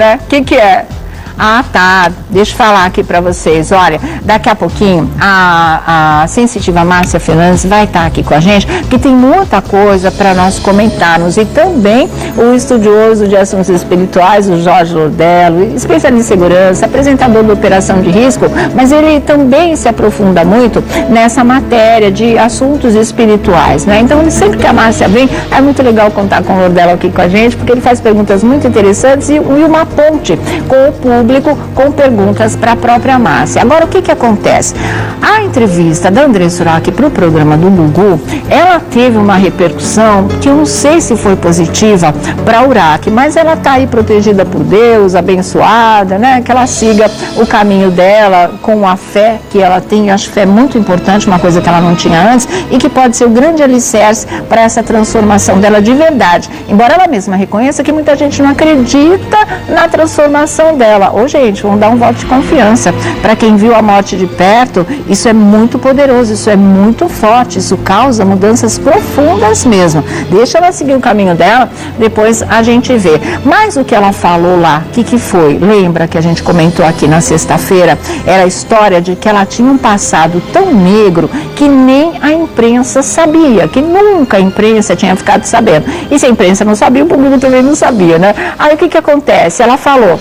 né? O que é? Ah, tá. Deixa eu falar aqui para vocês. Olha, daqui a pouquinho a sensitiva Márcia Fernandes vai estar aqui com a gente, porque tem muita coisa para nós comentarmos. E também o estudioso de assuntos espirituais, o Jorge Lordello, especialista em segurança, apresentador da Operação de Risco, mas ele também se aprofunda muito nessa matéria de assuntos espirituais, né? Então, sempre que a Márcia vem, é muito legal contar com o Lordello aqui com a gente, porque ele faz perguntas muito interessantes e uma ponte com o público, com perguntas para a própria Márcia. Agora, o que acontece? A entrevista da Andressa Urach para o programa do Gugu, ela teve uma repercussão que eu não sei se foi positiva para a Urach, mas ela está aí protegida por Deus, abençoada, né? Que ela siga o caminho dela com a fé que ela tem. Acho que fé é muito importante, uma coisa que ela não tinha antes e que pode ser o grande alicerce para essa transformação dela de verdade. Embora ela mesma reconheça que muita gente não acredita na transformação dela. Ô, gente, vamos dar um voto de confiança. Para quem viu a morte de perto, isso é muito poderoso, isso é muito forte, isso causa mudanças profundas mesmo. Deixa ela seguir o caminho dela, depois a gente vê. Mas o que ela falou lá, o que foi? Lembra que a gente comentou aqui na sexta-feira? Era a história de que ela tinha um passado tão negro que nem a imprensa sabia, que nunca a imprensa tinha ficado sabendo. E se a imprensa não sabia, o público também não sabia, né? Aí o que acontece? Ela falou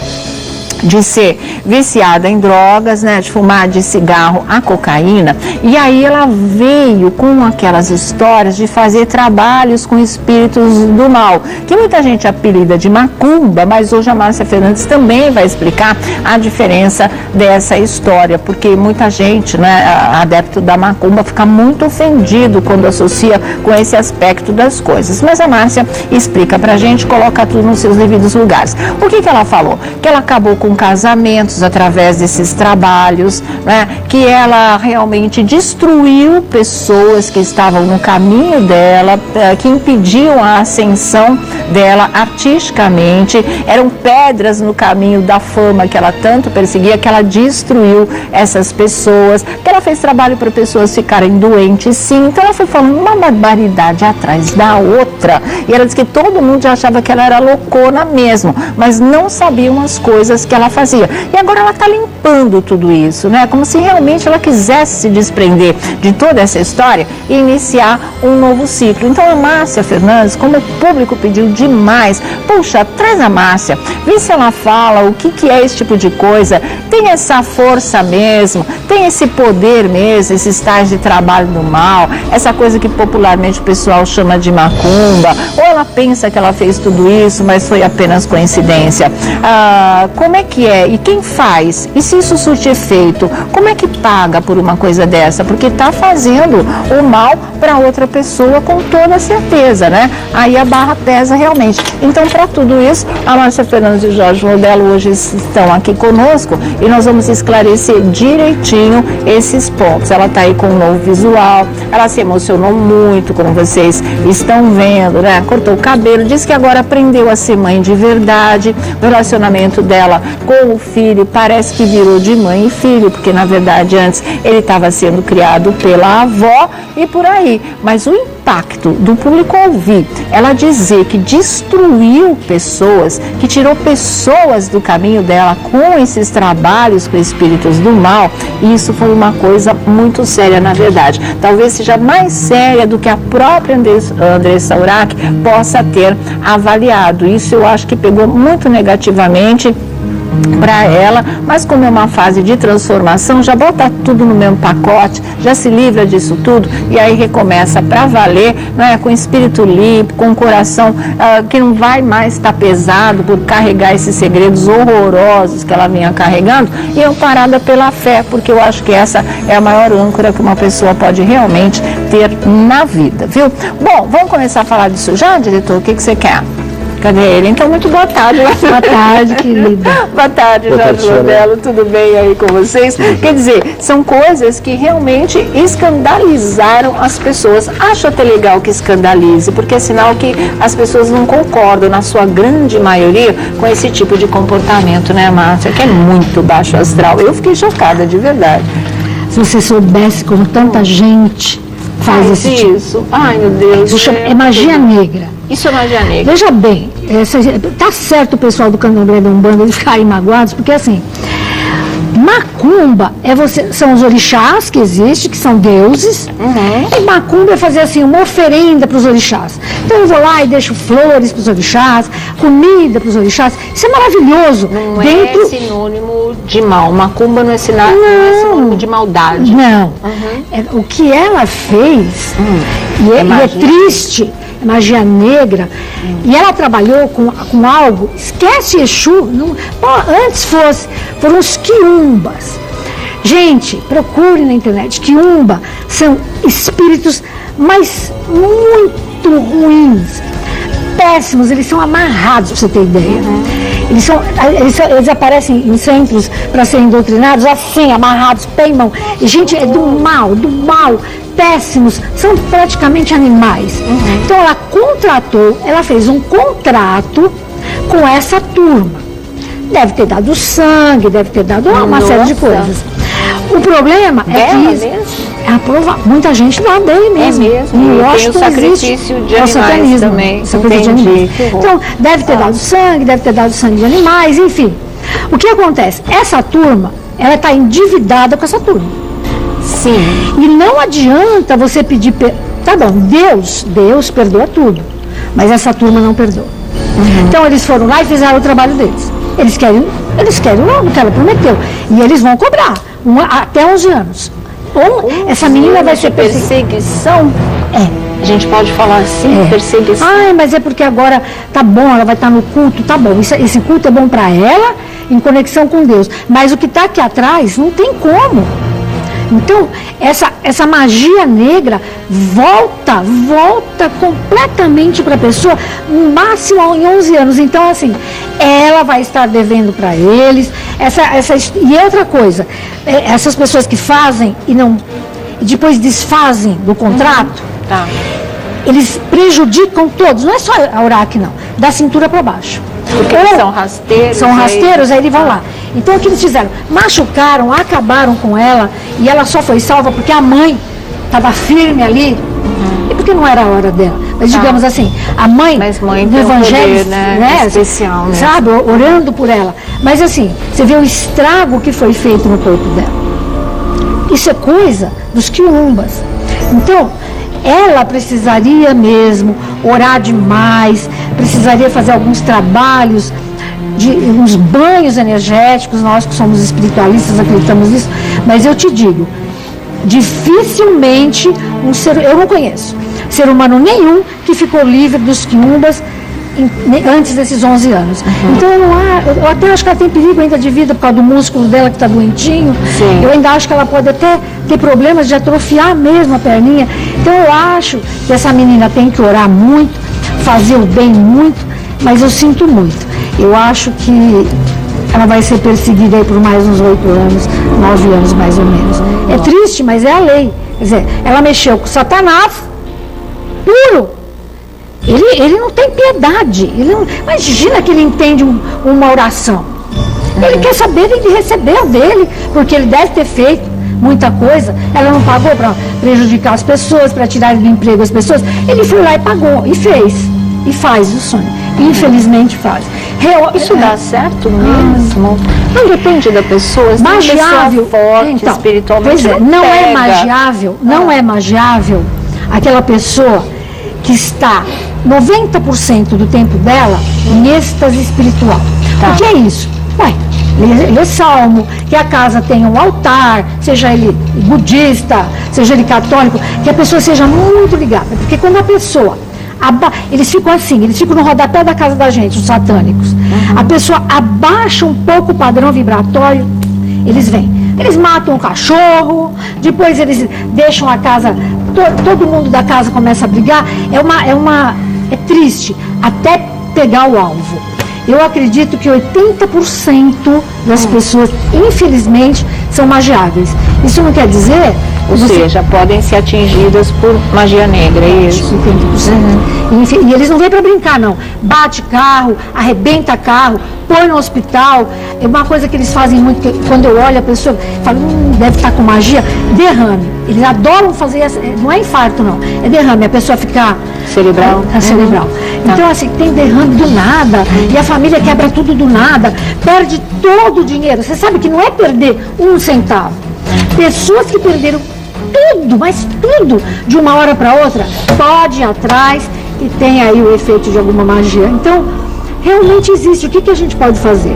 de ser viciada em drogas, né, de fumar de cigarro a cocaína, e aí ela veio com aquelas histórias de fazer trabalhos com espíritos do mal, que muita gente apelida de macumba, mas hoje a Márcia Fernandes também vai explicar a diferença dessa história, porque muita gente, né, adepto da macumba, fica muito ofendido quando associa com esse aspecto das coisas, mas a Márcia explica pra gente, coloca tudo nos seus devidos lugares. O que ela falou? Que ela acabou com casamentos através desses trabalhos, né? Que ela realmente destruiu pessoas que estavam no caminho dela, que impediam a ascensão dela artisticamente, eram pedras no caminho da fama que ela tanto perseguia, que ela destruiu essas pessoas, que ela fez trabalho para pessoas ficarem doentes, sim. Então ela foi falando uma barbaridade atrás da outra, e ela disse que todo mundo já achava que ela era loucona mesmo, mas não sabiam as coisas que ela fazia. E agora ela está limpando tudo isso, né? Como se realmente ela quisesse se desprender de toda essa história e iniciar um novo ciclo. Então a Márcia Fernandes, como o público pediu demais, puxa, traz a Márcia, vê se ela fala o que é esse tipo de coisa, tem essa força mesmo, tem esse poder mesmo, esses tais de trabalho do mal, essa coisa que popularmente o pessoal chama de macumba, ou ela pensa que ela fez tudo isso, mas foi apenas coincidência. Como é que é? E quem faz? E se isso surte efeito? Como é que paga por uma coisa dessa? Porque está fazendo o mal para outra pessoa com toda certeza, né? Aí a barra pesa realmente. Então, para tudo isso, a Márcia Fernandes e o Jorge Lordello hoje estão aqui conosco e nós vamos esclarecer direitinho esses pontos. Ela está aí com um novo visual, ela se emocionou muito, como vocês estão vendo, né? Cortou o cabelo, disse que agora aprendeu a ser mãe de verdade, o relacionamento dela com o filho parece que virou de mãe e filho, porque na verdade antes ele estava sendo criado pela avó e por aí, mas o impacto do público ouvir ela dizer que destruiu pessoas, que tirou pessoas do caminho dela com esses trabalhos com espíritos do mal, isso foi uma coisa muito séria na verdade, talvez seja mais séria do que a própria Andressa Urach possa ter avaliado. Isso eu acho que pegou muito negativamente para ela, mas como é uma fase de transformação, já bota tudo no mesmo pacote, já se livra disso tudo e aí recomeça para valer, né, com espírito limpo, com o coração que não vai mais estar pesado por carregar esses segredos horrorosos que ela vinha carregando, e amparada pela fé, porque eu acho que essa é a maior âncora que uma pessoa pode realmente ter na vida, viu? Bom, vamos começar a falar disso já, diretor? O que você quer? Cadê ele? Então, muito boa tarde. Boa tarde, querida. Boa tarde, Jorge Lordello. Tudo bem aí com vocês? Quer dizer, são coisas que realmente escandalizaram as pessoas. Acho até legal que escandalize, porque é sinal que as pessoas não concordam, na sua grande maioria, com esse tipo de comportamento, né, Márcia? Que é muito baixo astral. Eu fiquei chocada, de verdade. Se você soubesse como tanta gente faz esse tipo. Isso. Ai, meu Deus. Isso é magia negra. Isso é magia negra. Veja bem, tá certo o pessoal do Candomblé da Umbanda eles ficarem magoados, porque assim, macumba são os orixás que existem, que são deuses, e macumba é fazer assim uma oferenda para os orixás. Então eu vou lá e deixo flores para os orixás, comida para os orixás. Isso é maravilhoso. Não é sinônimo de mal. Macumba não é sinônimo de maldade. Não. O que ela fez, e é triste, é magia negra, e ela trabalhou com algo, esquece Exu, antes foram os quiumbas. Gente, procure na internet, quiumba são espíritos, mas muito ruins, péssimos, eles são amarrados, para você ter ideia. Eles aparecem em centros para serem doutrinados, assim, amarrados, pé e mão. E, gente, é do mal, péssimos, são praticamente animais. Então ela fez um contrato com essa turma. Deve ter dado sangue, deve ter dado uma série de coisas. O problema é que muita gente dá dele mesmo. E tem o sacrifício de animais também. Sacrifício de animais. Então, deve ter dado sangue de animais, enfim. O que acontece? Essa turma, ela está endividada com essa turma. Sim. E não adianta você pedir... Tá bom, Deus perdoa tudo, mas essa turma não perdoa. Então, eles foram lá e fizeram o trabalho deles. Eles querem logo o que ela prometeu. E eles vão cobrar até 11 anos. Essa menina vai ser perseguição? A gente pode falar assim, perseguição. Mas é porque agora tá bom, ela vai estar no culto, tá bom. Esse culto é bom para ela, em conexão com Deus. Mas o que está aqui atrás, não tem como. Então, essa magia negra volta completamente para a pessoa, no máximo em 11 anos. Então, assim, ela vai estar devendo para eles. E outra coisa, essas pessoas que fazem e depois desfazem do contrato, eles prejudicam todos, não é só a Uraque, não, da cintura para baixo. Porque eles são rasteiros. São rasteiros, aí eles vão lá. Então o que eles fizeram? Machucaram, acabaram com ela, e ela só foi salva porque a mãe estava firme ali, e porque não era a hora dela. Mas digamos assim, a mãe do evangelho, né, especial, né? Sabe, orando por ela. Mas assim, você vê o estrago que foi feito no corpo dela. Isso é coisa dos quiumbas. Então, ela precisaria mesmo orar demais, precisaria fazer alguns trabalhos, uns banhos energéticos. Nós que somos espiritualistas acreditamos nisso, mas eu te digo, dificilmente eu não conheço ser humano nenhum que ficou livre dos quiumbas antes desses 11 anos. Então eu até acho que ela tem perigo ainda de vida por causa do músculo dela que está doentinho. Sim. Eu ainda acho que ela pode até ter problemas de atrofiar mesmo a perninha. Então eu acho que essa menina tem que orar muito, fazer o bem muito, mas eu sinto muito. Eu acho que ela vai ser perseguida aí por mais uns 8 anos, 9 anos mais ou menos. É triste, mas é a lei. Quer dizer, ela mexeu com Satanás puro. Ele não tem piedade. Imagina que ele entende uma oração. Ele quer saber, ele recebeu dele, porque ele deve ter feito muita coisa. Ela não pagou para prejudicar as pessoas, para tirar do emprego as pessoas. Ele foi lá e pagou, e fez. E faz o sonho. Infelizmente faz. Isso dá certo mesmo? Não depende da pessoa. Magiável. Forte, então, espiritualmente. Pois é, não é magiável, não é magiável aquela pessoa que está 90% do tempo dela em êxtase espiritual. O que é isso? Ler salmo, que a casa tenha um altar, seja ele budista, seja ele católico, que a pessoa seja muito ligada. Porque quando a pessoa... Eles ficam assim, eles ficam no rodapé da casa da gente, os satânicos. A pessoa abaixa um pouco o padrão vibratório, eles vêm. Eles matam o cachorro, depois eles deixam a casa, todo mundo da casa começa a brigar. É triste, até pegar o alvo. Eu acredito que 80% das pessoas, infelizmente, são magiáveis. Isso não quer dizer... Ou seja, podem ser atingidas por magia negra, é isso? 80%. E eles não vêm para brincar, não. Bate carro, arrebenta carro, põe no hospital. É uma coisa que eles fazem muito, que quando eu olho a pessoa, falo, deve estar com magia, derrame. Eles adoram fazer, não é infarto não, é derrame, a pessoa fica... Cerebral. Cerebral. Então, assim, tem derrame do nada, e a família quebra tudo do nada, perde todo o dinheiro. Você sabe que não é perder 1 centavo. Pessoas que perderam tudo, mas tudo, de uma hora para outra, pode ir atrás e tem aí o efeito de alguma magia. Então, realmente existe. O que a gente pode fazer?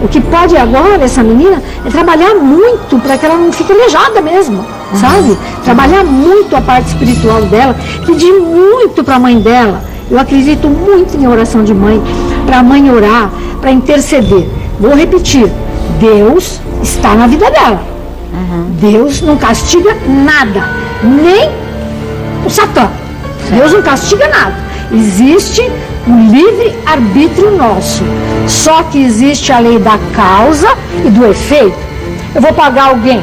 O que pode agora, essa menina, é trabalhar muito para que ela não fique aleijada mesmo, sabe? Trabalhar muito a parte espiritual dela, pedir muito para a mãe dela. Eu acredito muito em oração de mãe, para a mãe orar, para interceder. Vou repetir, Deus está na vida dela. Deus não castiga nada, nem o Satã. Deus não castiga nada. Existe um livre-arbítrio nosso. Só que existe a lei da causa e do efeito. Eu vou pagar alguém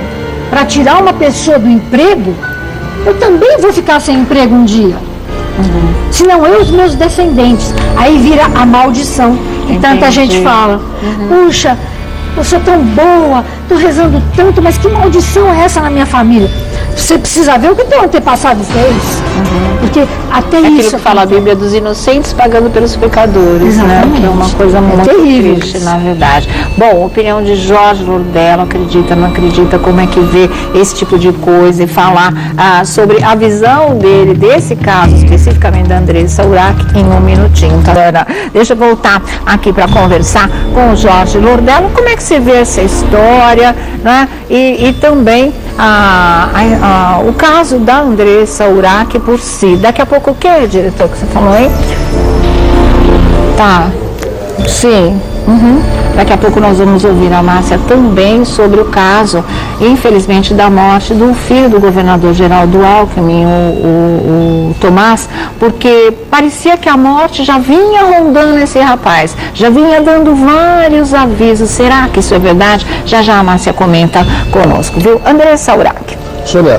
para tirar uma pessoa do emprego, eu também vou ficar sem emprego um dia. Senão eu e os meus descendentes. Aí vira a maldição. E tanta gente fala, puxa, eu sou tão boa, estou rezando tanto, mas que maldição é essa na minha família? Você precisa ver o que teu antepassado fez. Porque até aquilo isso... que fala a Bíblia dos inocentes pagando pelos pecadores, né? Que é uma coisa muito terrível, triste, na verdade. Bom, opinião de Jorge Lordello, acredita, não acredita, como é que vê esse tipo de coisa e falar sobre a visão dele, desse caso, especificamente da Andressa Urach, em um minutinho. Tá? Deixa eu voltar aqui para conversar com o Jorge Lordello, como é que você vê essa história, né? E também o caso da Andressa Urach por si. Daqui a pouco o que, diretor, que você falou aí? Tá. Sim. Daqui a pouco nós vamos ouvir a Márcia também sobre o caso, infelizmente, da morte do filho do governador Geraldo Alckmin, o Tomás, porque parecia que a morte já vinha rondando esse rapaz, já vinha dando vários avisos. Será que isso é verdade? Já já a Márcia comenta conosco, viu? Andressa Urach. Sônia,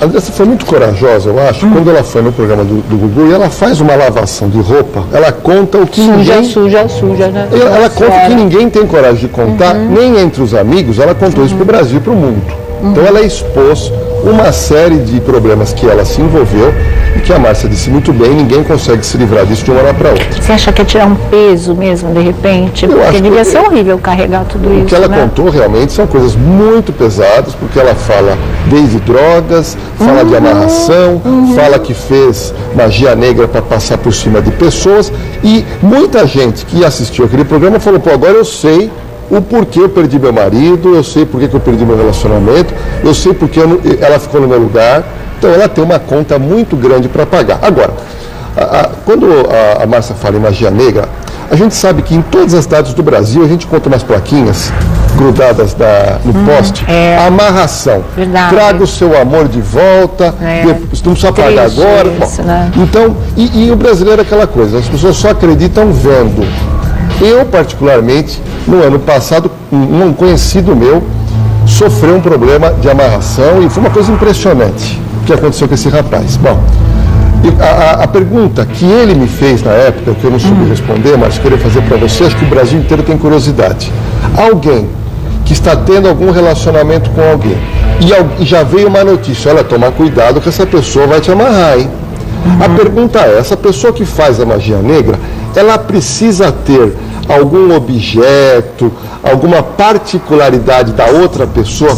a Andressa foi muito corajosa, eu acho, quando ela foi no programa do Gugu e ela faz uma lavação de roupa, ela conta o que Suja, né? Ela conta o que ninguém tem coragem de contar, nem entre os amigos, ela contou isso para o Brasil e para o mundo. Então ela expôs uma série de problemas que ela se envolveu e que a Márcia disse muito bem, ninguém consegue se livrar disso de uma hora para outra. Você acha que é tirar um peso mesmo, de repente? Porque devia ser horrível carregar tudo isso, o que ela contou realmente são coisas muito pesadas, porque ela fala desde drogas, fala de amarração, fala que fez magia negra para passar por cima de pessoas, e muita gente que assistiu aquele programa falou, pô, agora eu sei o porquê eu perdi meu marido, eu sei porquê que eu perdi meu relacionamento, eu sei porque ela ficou no meu lugar. Então ela tem uma conta muito grande para pagar. Agora, quando a Márcia fala em magia negra, a gente sabe que em todas as cidades do Brasil a gente conta umas plaquinhas grudadas no poste, amarração, verdade. Traga o seu amor de volta, não precisa pagar agora. Isso, né? Então, e o brasileiro é aquela coisa, as pessoas só acreditam vendo. Eu, particularmente, no ano passado, um conhecido meu sofreu um problema de amarração e foi uma coisa impressionante o que aconteceu com esse rapaz. Bom, a pergunta que ele me fez na época, que eu não soube responder, mas queria fazer para você, acho que o Brasil inteiro tem curiosidade. Alguém que está tendo algum relacionamento com alguém e já veio uma notícia, olha, toma cuidado que essa pessoa vai te amarrar, hein? A pergunta é, essa pessoa que faz a magia negra, ela precisa ter algum objeto, alguma particularidade da outra pessoa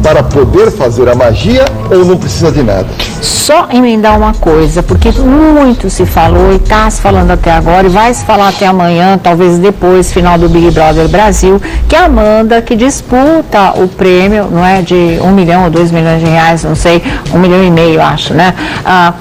para poder fazer a magia ou não precisa de nada? Só emendar uma coisa, porque muito se falou e está se falando até agora e vai se falar até amanhã, talvez depois, final do Big Brother Brasil, que a Amanda, que disputa o prêmio, não é, de 1 milhão ou 2 milhões de reais, não sei, 1,5 milhão, acho, né?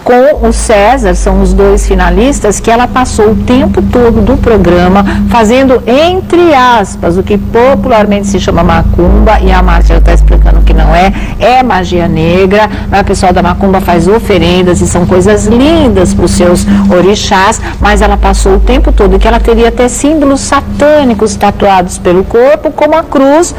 Com o César, são os dois finalistas, que ela passou o tempo todo do programa fazendo, entre aspas, o que popularmente se chama macumba, e a Márcia já está explicando que não é magia negra, né? O pessoal da macumba faz oferendas e são coisas lindas para os seus orixás, mas ela passou o tempo todo que ela teria até símbolos satânicos tatuados pelo corpo, como a cruz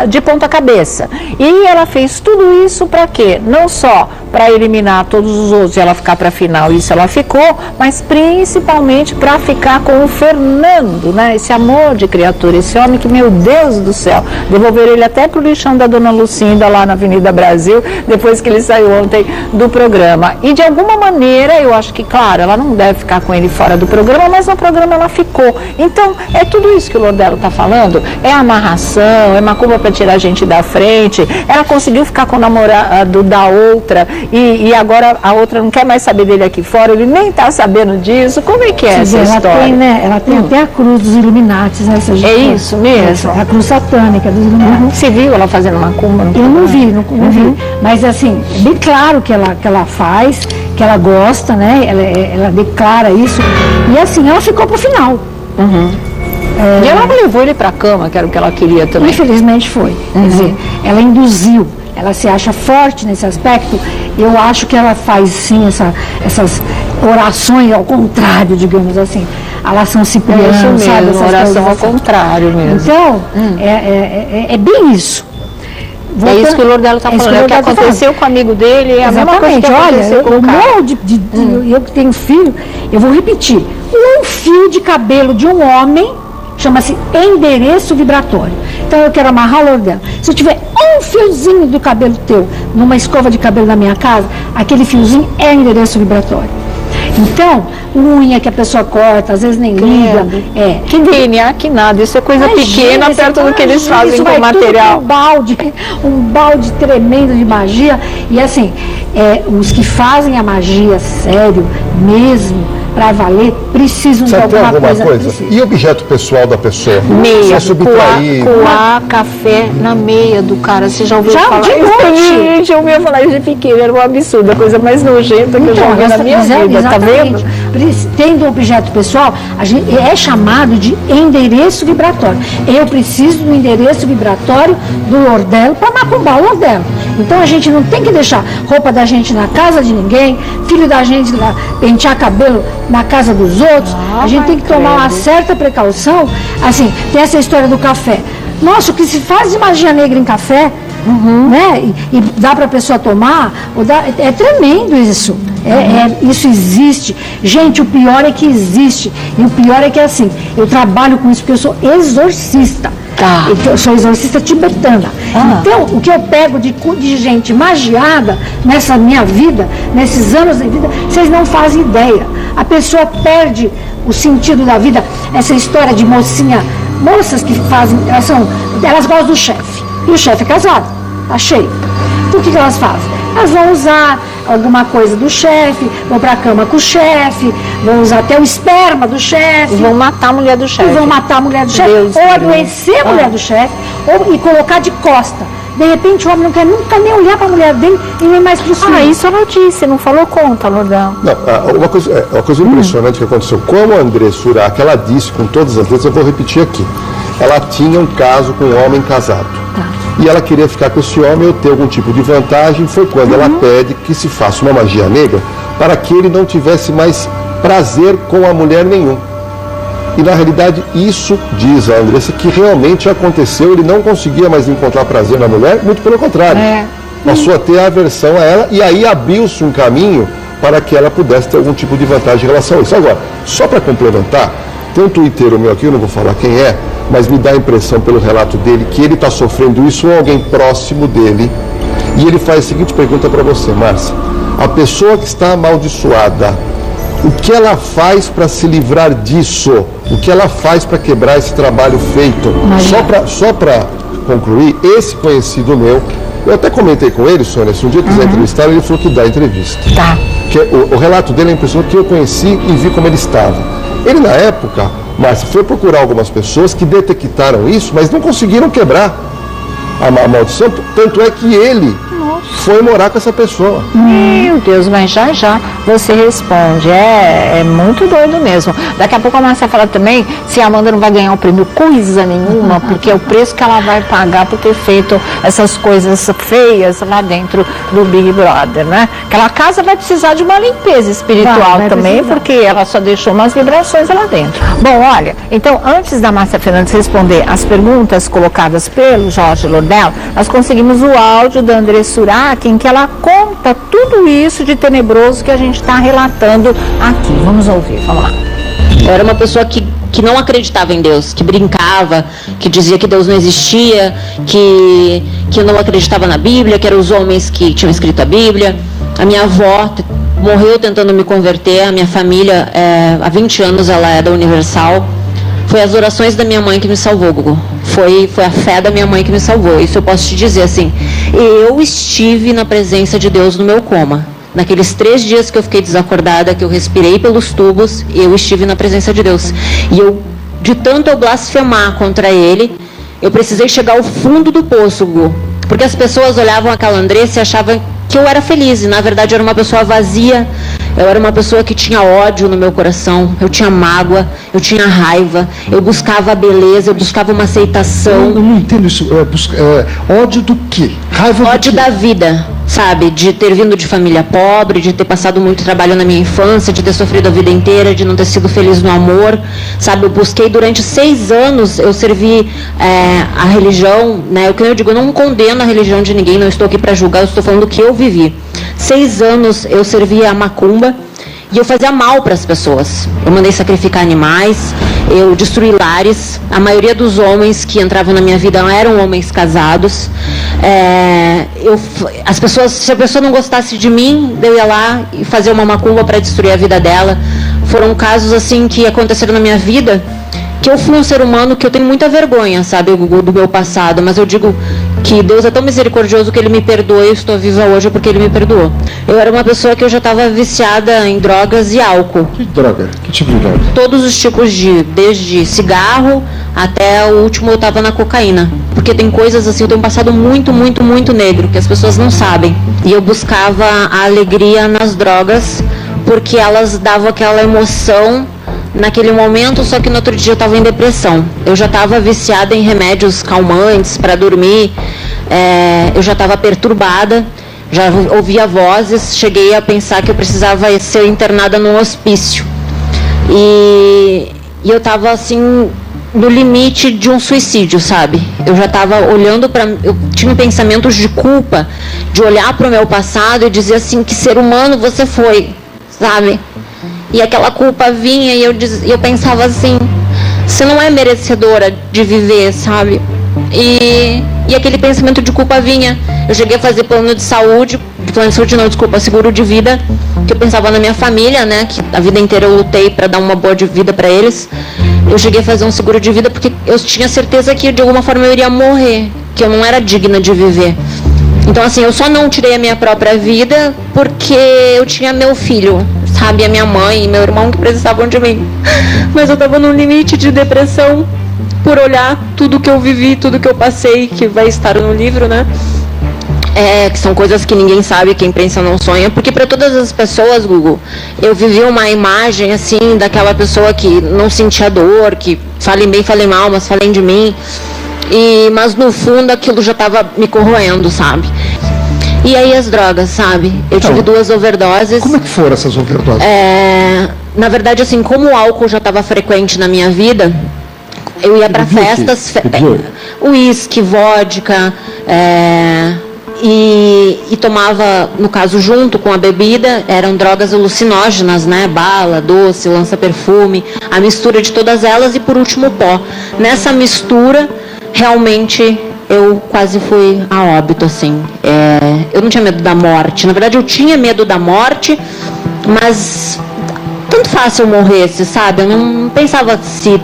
de ponta cabeça. E ela fez tudo isso para quê? Não só para eliminar todos os outros e ela ficar para a final, isso ela ficou, mas principalmente para ficar com o Fernando, né? esse amor de criatura, esse homem que, meu Deus do céu, devolveram ele até pro lixão da Dona Lucinda lá na Avenida Brasil, depois que ele saiu ontem do programa. E de alguma maneira, eu acho que, claro, ela não deve ficar com ele fora do programa, mas no programa ela ficou. Então, é tudo isso que o Lordelo está falando, é amarração, é macumba para tirar a gente da frente. Ela conseguiu ficar com o namorado da outra e agora a outra não quer mais saber dele aqui fora, ele nem está sabendo disso. Como é que é essa história? Tem, né? Ela tem até a cruz dos Illuminatis, né? É isso mesmo? A cruz satânica dos Illuminatis. Você viu ela fazendo macumba? Eu não vi, não vi. Mas assim, é bem claro que ela faz, que ela gosta, né? Ela declara isso. E assim, ela ficou pro final. E ela levou ele pra cama, que era o que ela queria também. Infelizmente foi. Quer dizer, ela induziu. Ela se acha forte nesse aspecto. Eu acho que ela faz sim essas orações ao contrário, digamos assim. A oração cipriana, sabe? Essas oração ao assim. Contrário mesmo. Então, é bem isso. É isso que o Lordelo está falando, é o que aconteceu com o amigo dele, é a mesma coisa que aconteceu com o cara. Eu que tenho filho, eu vou repetir. Um fio de cabelo de um homem chama-se endereço vibratório. Então eu quero amarrar o Lordelo. Se eu tiver um fiozinho do cabelo teu numa escova de cabelo na minha casa, aquele fiozinho é endereço vibratório. Então, unha que a pessoa corta, às vezes nem liga. Que DNA, que nada. Isso é coisa pequena perto do que eles fazem com o material. Um balde tremendo de magia. E assim, os que fazem a magia sério, mesmo, para valer, precisam de alguma coisa. E objeto pessoal da pessoa? Meia, coar café na meia do cara. Você já ouviu falar isso? Gente, eu ouvi falar isso de pequeno, era um absurdo, a coisa mais nojenta que eu já vi na minha vida, tá vendo? Tendo um objeto pessoal, é chamado de endereço vibratório. Eu preciso do endereço vibratório do Lordelo para macumbar o Lordelo. Então a gente não tem que deixar roupa da gente na casa de ninguém, filho da gente lá, pentear cabelo na casa dos outros. A gente tem que tomar uma certa precaução. Assim, tem essa história do café. Nossa, o que se faz de magia negra em café, né? E dá para a pessoa tomar, é tremendo isso. Isso existe. Gente, o pior é que existe. E o pior é que é assim, eu trabalho com isso porque eu sou exorcista. Eu sou exorcista tibetana. Então, o que eu pego de gente magiada nessa minha vida, nesses anos de vida, vocês não fazem ideia. A pessoa perde o sentido da vida. Essa história de moças que fazem, elas gostam do chefe. E o chefe é casado, tá cheio. Então, o que elas fazem? Elas vão usar alguma coisa do chefe, vão pra cama com o chefe, vão usar até o esperma do chefe. Vão matar a mulher do chefe. Ou adoecer a mulher do chefe, e colocar de costa. De repente o homem não quer nunca nem olhar para a mulher dele e nem mais para o filho. Isso ela disse, não falou conta, Lordão. Não, uma coisa impressionante que aconteceu. Como a André Surak, ela disse com todas as letras, eu vou repetir aqui. Ela tinha um caso com um homem casado. E ela queria ficar com esse homem ou ter algum tipo de vantagem. Foi quando ela pede que se faça uma magia negra para que ele não tivesse mais prazer com a mulher nenhum. E na realidade isso, diz a Andressa, que realmente aconteceu. Ele não conseguia mais encontrar prazer na mulher, muito pelo contrário. Passou a ter aversão a ela e aí abriu-se um caminho para que ela pudesse ter algum tipo de vantagem em relação a isso. Agora, só para complementar, tem um twitteiro meu aqui, eu não vou falar quem é, mas me dá a impressão pelo relato dele que ele está sofrendo isso ou alguém próximo dele. E ele faz a seguinte pergunta para você, Márcia. A pessoa que está amaldiçoada, o que ela faz para se livrar disso? O que ela faz para quebrar esse trabalho feito? Só para concluir, esse conhecido meu, eu até comentei com ele, Sônia, se um dia quiser entrevistar, ele falou que dá entrevista. Que o relato dele é impressionante, que eu conheci e vi como ele estava. Ele, na época, Márcia, foi procurar algumas pessoas que detectaram isso, mas não conseguiram quebrar a maldição. Tanto é que ele foi morar com essa pessoa. Meu Deus, mas já você responde. É muito doido mesmo. Daqui a pouco a Márcia fala também se a Amanda não vai ganhar o prêmio coisa nenhuma, porque é o preço que ela vai pagar por ter feito essas coisas feias lá dentro do Big Brother, né? Aquela casa vai precisar de uma limpeza espiritual também, precisar. Porque ela só deixou umas vibrações lá dentro. Bom, olha, então antes da Márcia Fernandes responder as perguntas colocadas pelo Jorge Lordelo, nós conseguimos o áudio da André Surak, em que ela conta tudo isso de tenebroso que a gente está relatando aqui. Vamos ouvir, vamos lá. Eu era uma pessoa que não acreditava em Deus, que brincava, que dizia que Deus não existia, que eu não acreditava na Bíblia, que eram os homens que tinham escrito a Bíblia. A minha avó morreu tentando me converter, a minha família, há 20 anos ela é da Universal. Foi as orações da minha mãe que me salvou, Gugu. Foi a fé da minha mãe que me salvou. Isso eu posso te dizer assim. Eu estive na presença de Deus no meu coma. Naqueles 3 dias que eu fiquei desacordada, que eu respirei pelos tubos, eu estive na presença de Deus. E de tanto eu blasfemar contra Ele, eu precisei chegar ao fundo do poço, Gugu. Porque as pessoas olhavam aquela Andressa e achavam que eu era feliz. E na verdade eu era uma pessoa vazia. Eu era uma pessoa que tinha ódio no meu coração, eu tinha mágoa, eu tinha raiva, eu buscava a beleza, eu buscava uma aceitação. Eu não entendo isso. Ódio do quê? Raiva do quê? Ódio da vida, sabe? De ter vindo de família pobre, de ter passado muito trabalho na minha infância, de ter sofrido a vida inteira, de não ter sido feliz no amor, sabe? Eu busquei durante 6 anos, eu servi a religião, né? Eu digo, eu não condeno a religião de ninguém, não estou aqui para julgar, eu estou falando do que eu vivi. 6 anos eu servi a macumba e eu fazia mal para as pessoas. Eu mandei sacrificar animais, eu destruí lares. A maioria dos homens que entravam na minha vida eram homens casados. As pessoas, se a pessoa não gostasse de mim, eu ia lá e fazia uma macumba para destruir a vida dela. Foram casos assim que aconteceram na minha vida, que eu fui um ser humano que eu tenho muita vergonha, sabe, do meu passado, mas eu digo que Deus é tão misericordioso que Ele me perdoou e eu estou viva hoje porque Ele me perdoou. Eu era uma pessoa que eu já estava viciada em drogas e álcool. Que droga? Que tipo de droga? Todos os tipos desde cigarro até o último eu estava na cocaína. Porque tem coisas assim, eu tenho um passado muito, muito, muito negro, que as pessoas não sabem. E eu buscava a alegria nas drogas, porque elas davam aquela emoção naquele momento, só que no outro dia eu estava em depressão. Eu já estava viciada em remédios calmantes para dormir, eu já estava perturbada, já ouvia vozes, cheguei a pensar que eu precisava ser internada num hospício. E eu estava assim, no limite de um suicídio, sabe? Eu já estava olhando para... Eu tinha pensamentos de culpa, de olhar para o meu passado e dizer assim, que ser humano você foi, sabe? E aquela culpa vinha e eu pensava assim, você não é merecedora de viver, sabe? E aquele pensamento de culpa vinha. Eu cheguei a fazer plano de saúde não, desculpa, seguro de vida, que eu pensava na minha família, né? Que a vida inteira eu lutei para dar uma boa vida para eles. Eu cheguei a fazer um seguro de vida porque eu tinha certeza que de alguma forma eu iria morrer, que eu não era digna de viver. Então assim, eu só não tirei a minha própria vida porque eu tinha meu filho, sabe, a minha mãe e meu irmão que precisavam de mim. Mas eu estava num limite de depressão por olhar tudo que eu vivi, tudo que eu passei, que vai estar no livro, né? Que são coisas que ninguém sabe, quem pensa não sonha, porque para todas as pessoas, Gugu, eu vivi uma imagem assim daquela pessoa que não sentia dor, que falem bem, falem mal, mas falem de mim. Mas no fundo aquilo já estava me corroendo, sabe? E aí as drogas, sabe? Eu tive 2 overdoses. Como é que foram essas overdoses? Na verdade, assim, como o álcool já estava frequente na minha vida, eu ia para festas, uísque, vodka, e tomava, no caso, junto com a bebida, eram drogas alucinógenas, né? Bala, doce, lança-perfume, a mistura de todas elas e, por último, o pó. Nessa mistura, realmente, eu quase fui a óbito, assim. Eu não tinha medo da morte. Na verdade, eu tinha medo da morte, mas tanto faz se eu morresse, sabe? Eu não pensava se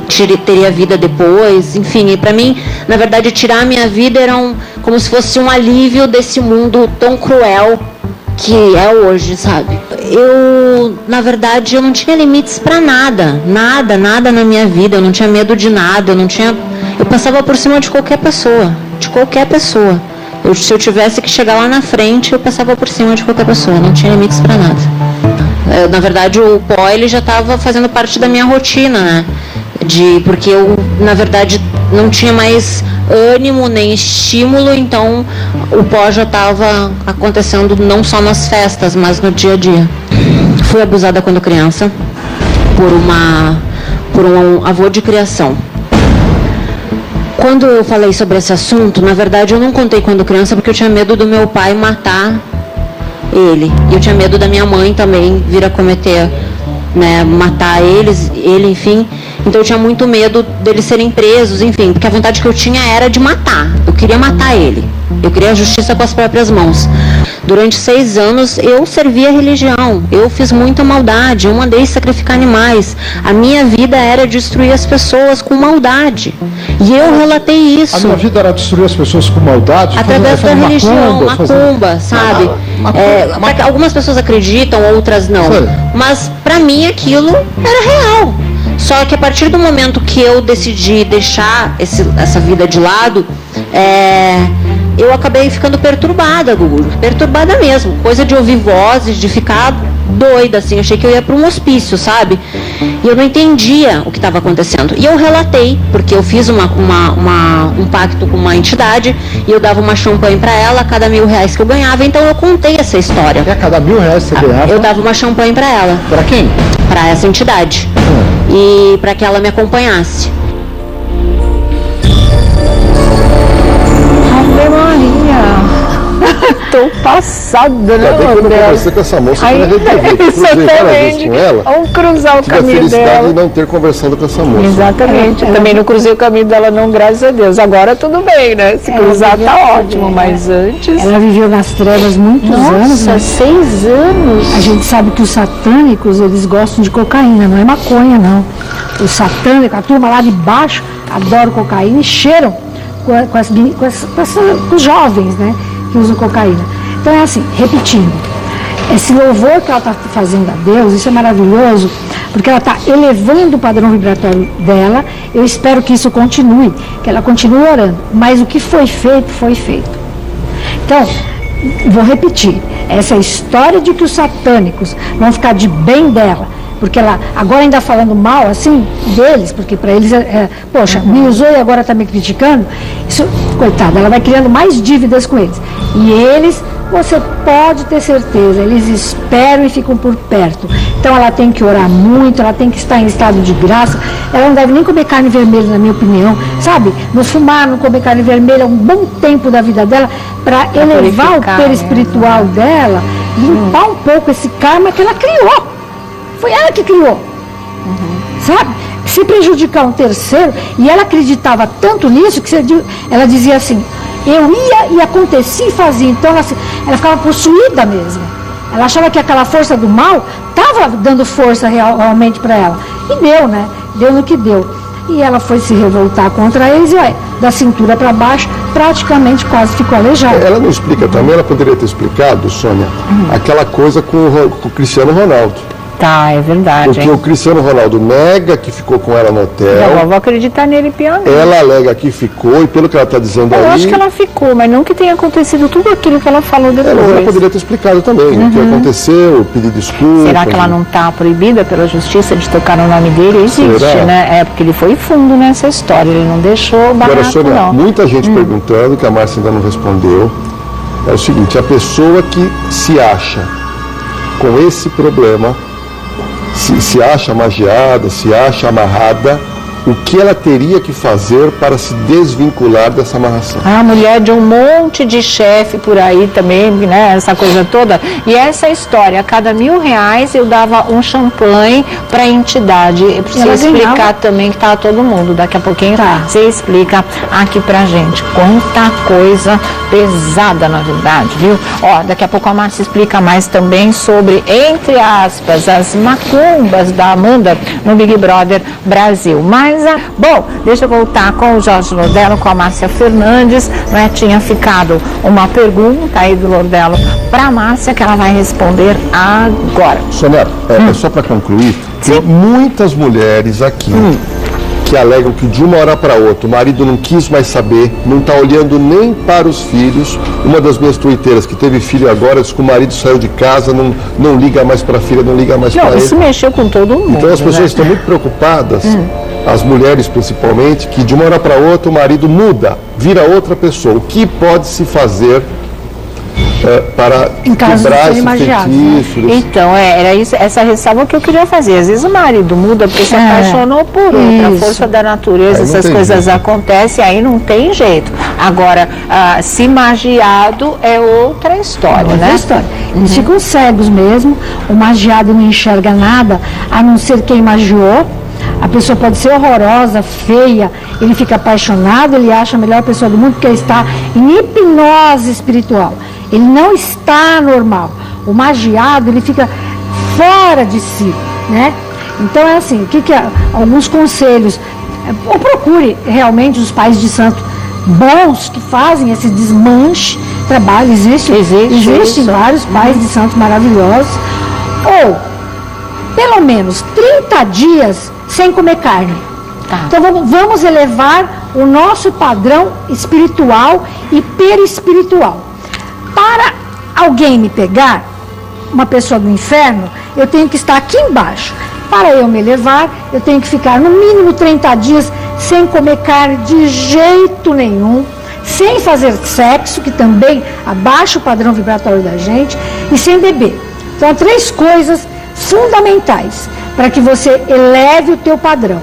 teria vida depois, enfim. E para mim, na verdade, tirar a minha vida era como se fosse um alívio desse mundo tão cruel que é hoje, sabe? Na verdade, eu não tinha limites para nada. Nada na minha vida. Eu não tinha medo de nada. Eu passava por cima de qualquer pessoa. De qualquer pessoa. Se eu tivesse que chegar lá na frente, eu passava por cima de qualquer pessoa. Não tinha limites para nada. Na verdade, o pó ele já estava fazendo parte da minha rotina, né? Porque eu, na verdade, não tinha mais ânimo nem estímulo, então o pó já estava acontecendo não só nas festas, mas no dia a dia. Fui abusada quando criança por um avô de criação. Quando eu falei sobre esse assunto, na verdade eu não contei quando criança porque eu tinha medo do meu pai matar ele. E eu tinha medo da minha mãe também vir a cometer né, matar ele, enfim. Então eu tinha muito medo deles serem presos, enfim, porque a vontade que eu tinha era de matar. Eu queria matar ele. Eu queria a justiça com as próprias mãos. Durante 6 anos eu servi a religião, eu fiz muita maldade, eu mandei sacrificar animais. A minha vida era destruir as pessoas com maldade. E eu relatei isso. A minha vida era destruir as pessoas com maldade? Através da religião, macumba, sabe? Algumas pessoas acreditam, outras não. Sei. Mas pra mim aquilo era real. Só que a partir do momento que eu decidi deixar essa vida de lado, eu acabei ficando perturbada, Gugu. Perturbada mesmo. Coisa de ouvir vozes, de ficar doida, assim. Achei que eu ia para um hospício, sabe? E eu não entendia o que estava acontecendo. E eu relatei, porque eu fiz um pacto com uma entidade e eu dava uma champanhe para ela a cada R$1.000 que eu ganhava. Então eu contei essa história. E a cada R$1.000 você ganhava? Eu dava uma champanhe para ela. Para quem? Para essa entidade. E para que ela me acompanhasse. Ave Maria! Tô passada, né, Ainda bem que eu não André? conversei com essa moça para resolver. Cruzei várias vezes com ela. Vamos cruzar o Tive a caminho felicidade dela. de não ter conversado com essa moça. Exatamente. Eu também não cruzei o caminho dela, não, graças a Deus. Agora tudo bem, né? Se cruzar tá ótimo, mas antes. Ela viveu nas trevas muitos anos. Nossa, Né? 6 anos. A gente sabe que os satânicos, eles gostam de cocaína, não é maconha, não. Os satânicos, a turma lá de baixo, adora cocaína e cheiram com os jovens, né, que usam cocaína. Então é assim, repetindo, esse louvor que ela está fazendo a Deus, isso é maravilhoso, porque ela está elevando o padrão vibratório dela. Eu espero que isso continue, que ela continue orando, mas o que foi feito, foi feito. Então, vou repetir, essa é a história de que os satânicos vão ficar de bem dela, porque ela agora ainda falando mal assim deles, porque para eles poxa, me usou e agora está me criticando. Isso, coitada, ela vai criando mais dívidas com eles. E eles, você pode ter certeza, eles esperam e ficam por perto. Então ela tem que orar muito, ela tem que estar em estado de graça. Ela não deve nem comer carne vermelha, na minha opinião, sabe? Não fumar, não comer carne vermelha um bom tempo da vida dela, para elevar o perispiritual dela, limpar um pouco esse karma que ela criou. Foi ela que criou, sabe? Se prejudicar um terceiro, e ela acreditava tanto nisso, que ela dizia assim, eu ia e acontecia e fazia. Então ela ficava possuída mesmo. Ela achava que aquela força do mal estava dando força realmente para ela. E deu, né? Deu no que deu. E ela foi se revoltar contra eles e, da cintura para baixo, praticamente quase ficou aleijada. Ela não explica também, ela poderia ter explicado, Sônia, aquela coisa com o Cristiano Ronaldo. Tá, é verdade. Porque o Cristiano Ronaldo nega que ficou com ela no hotel. Eu vou acreditar nele piamente. Ela alega que ficou, e pelo que ela está dizendo Eu aí... acho que ela ficou, mas não que tenha acontecido tudo aquilo que ela falou depois. Ela poderia ter explicado também o que aconteceu, pedir desculpas. Será que ela não está proibida pela justiça de tocar no nome dele? Existe, Será? né? É porque ele foi fundo nessa história, ele não deixou barato, Agora, Sônia, não. muita gente perguntando, que a Márcia ainda não respondeu, é o seguinte, a pessoa que se acha com esse problema, se acha magiada, se acha amarrada, o que ela teria que fazer para se desvincular dessa amarração? A mulher de um monte de chefe por aí também, né? Essa coisa toda. E essa história, a cada R$1.000 eu dava um champanhe para a entidade. Eu preciso explicar também que tá todo mundo. Daqui a pouquinho você explica aqui pra gente. Quanta coisa pesada, na verdade, viu? Ó, daqui a pouco a Márcia explica mais também sobre, entre aspas, as macumbas da Amanda no Big Brother Brasil. Mas bom, deixa eu voltar com o Jorge Lordello, com a Márcia Fernandes, né? Tinha ficado uma pergunta aí do Lordello para a Márcia, que ela vai responder agora. Sônia, só para concluir, tem muitas mulheres aqui que alegam que de uma hora para outra o marido não quis mais saber, não está olhando nem para os filhos. Uma das minhas tuiteiras que teve filho agora disse que o marido saiu de casa, não liga mais para a filha, não liga mais para ele. Isso mexeu com todo mundo. Então as pessoas estão muito preocupadas, as mulheres principalmente, que de uma hora para outra o marido muda, vira outra pessoa. O que pode se fazer para Em caso de quebrar serem esse magiados, né? feitiço. Então, era isso, essa ressalva que eu queria fazer. Às vezes o marido muda porque se apaixonou por outra, a Isso. força da natureza, Aí não essas tem coisas jeito. acontecem, aí não tem jeito. Agora, se magiado é outra história, Outra né? história. Eles ficam cegos mesmo, o magiado não enxerga nada, a não ser quem magiou. A pessoa pode ser horrorosa, feia, ele fica apaixonado, ele acha a melhor pessoa do mundo porque ele está em hipnose espiritual. Ele não está normal. O magiado, ele fica fora de si, né? Então é assim, o que é? Alguns conselhos. Ou procure realmente os pais de santo bons que fazem esse desmanche, trabalho, existem isso. vários pais de santo maravilhosos. Ou, pelo menos 30 dias sem comer carne. Tá. Então vamos elevar o nosso padrão espiritual e perispiritual. Para alguém me pegar, uma pessoa do inferno, eu tenho que estar aqui embaixo. Para eu me elevar, eu tenho que ficar no mínimo 30 dias sem comer carne de jeito nenhum, sem fazer sexo, que também abaixa o padrão vibratório da gente, e sem beber. Então, 3 coisas fundamentais para que você eleve o teu padrão.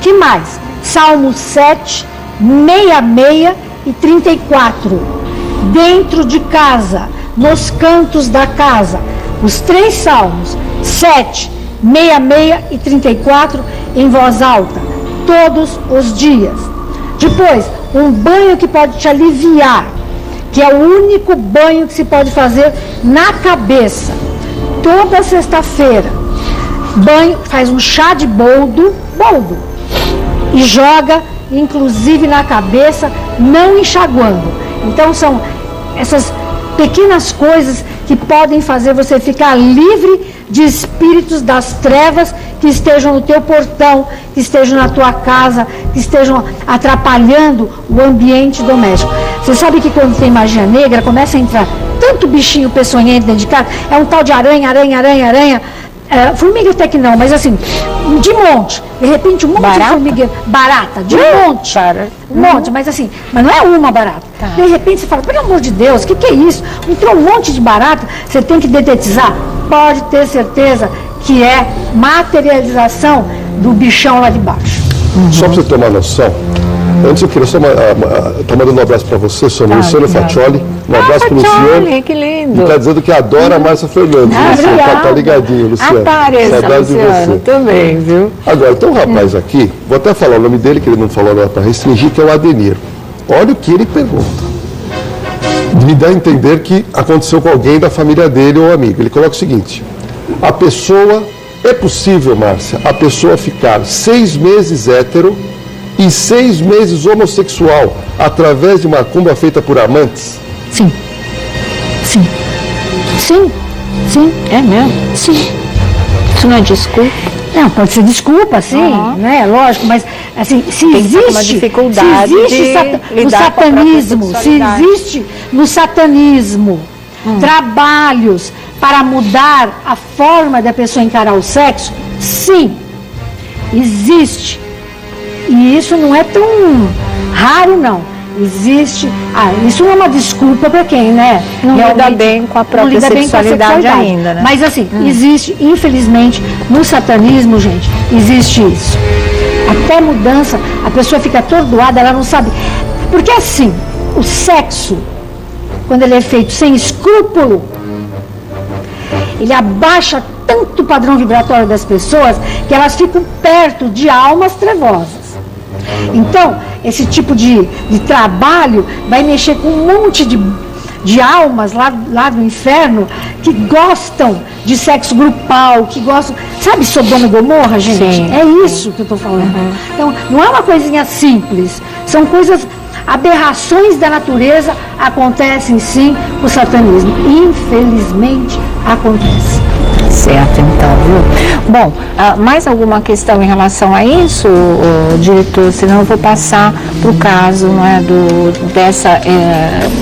Que mais? Salmo 7, 66 e 34. Dentro de casa, nos cantos da casa. Os 3 salmos, 7, 66 e 34, em voz alta, todos os dias. Depois, um banho que pode te aliviar, que é o único banho que se pode fazer na cabeça. Toda sexta-feira, banho, faz um chá de boldo, e joga, inclusive na cabeça, não enxaguando. Então são essas pequenas coisas que podem fazer você ficar livre de espíritos das trevas que estejam no teu portão, que estejam na tua casa, que estejam atrapalhando o ambiente doméstico. Você sabe que quando tem magia negra, começa a entrar tanto bichinho peçonhento dentro de casa, é um tal de aranha, formiga até que não, mas assim, de monte. De repente, um monte de formiga, barata, de monte. Um monte, mas assim, mas não é uma barata. Tá. De repente você fala, pelo amor de Deus, o que é isso? Entrou um monte de barata, você tem que detetizar. Pode ter certeza que é materialização do bichão lá de baixo. Só para você ter uma noção, antes eu queria só estou mandando um abraço para você, sou Luciano Faccioli. Um abraço para o Luciano. Que lindo. E está dizendo que adora a Márcia Fernandes. Tá ligadinho, Luciano. Apareça, Saudades de Luciano, você. também, viu? Agora, tem um rapaz aqui, vou até falar o nome dele, que ele não falou agora para restringir, que é o Adenir. Olha o que ele pergunta. Me dá a entender que aconteceu com alguém da família dele ou amigo. Ele coloca o seguinte: a pessoa, é possível, Márcia, a pessoa ficar 6 meses hétero e 6 meses homossexual através de macumba feita por amantes? Sim. Sim. Sim. Sim. É mesmo? Sim. Isso não é desculpa? Não, pode ser desculpa, sim, né? Lógico, mas assim, se Tem que ter uma existe, dificuldade se existe de no lidar com a própria satanismo, se sexualidade. existe no satanismo trabalhos para mudar a forma da pessoa encarar o sexo, sim, existe. E isso não é tão raro, não. Existe. Isso não é uma desculpa para quem, né? Não lida realmente bem com a própria não lida bem com a sexualidade ainda, né? Mas assim, existe, infelizmente, no satanismo, gente, existe isso. Até mudança, a pessoa fica atordoada, ela não sabe. Porque assim, o sexo, quando ele é feito sem escrúpulo, ele abaixa tanto o padrão vibratório das pessoas que elas ficam perto de almas trevosas. Então, esse tipo de trabalho vai mexer com um monte de almas lá do inferno que gostam de sexo grupal, que gostam... Sabe Sodoma e Gomorra, gente? Sim. É isso que eu estou falando. Então, não é uma coisinha simples. São coisas... Aberrações da natureza acontecem sim com o satanismo. Infelizmente, acontece. certo, então, viu? Bom, mais alguma questão em relação a isso, diretor? Senão eu vou passar para o caso, não é,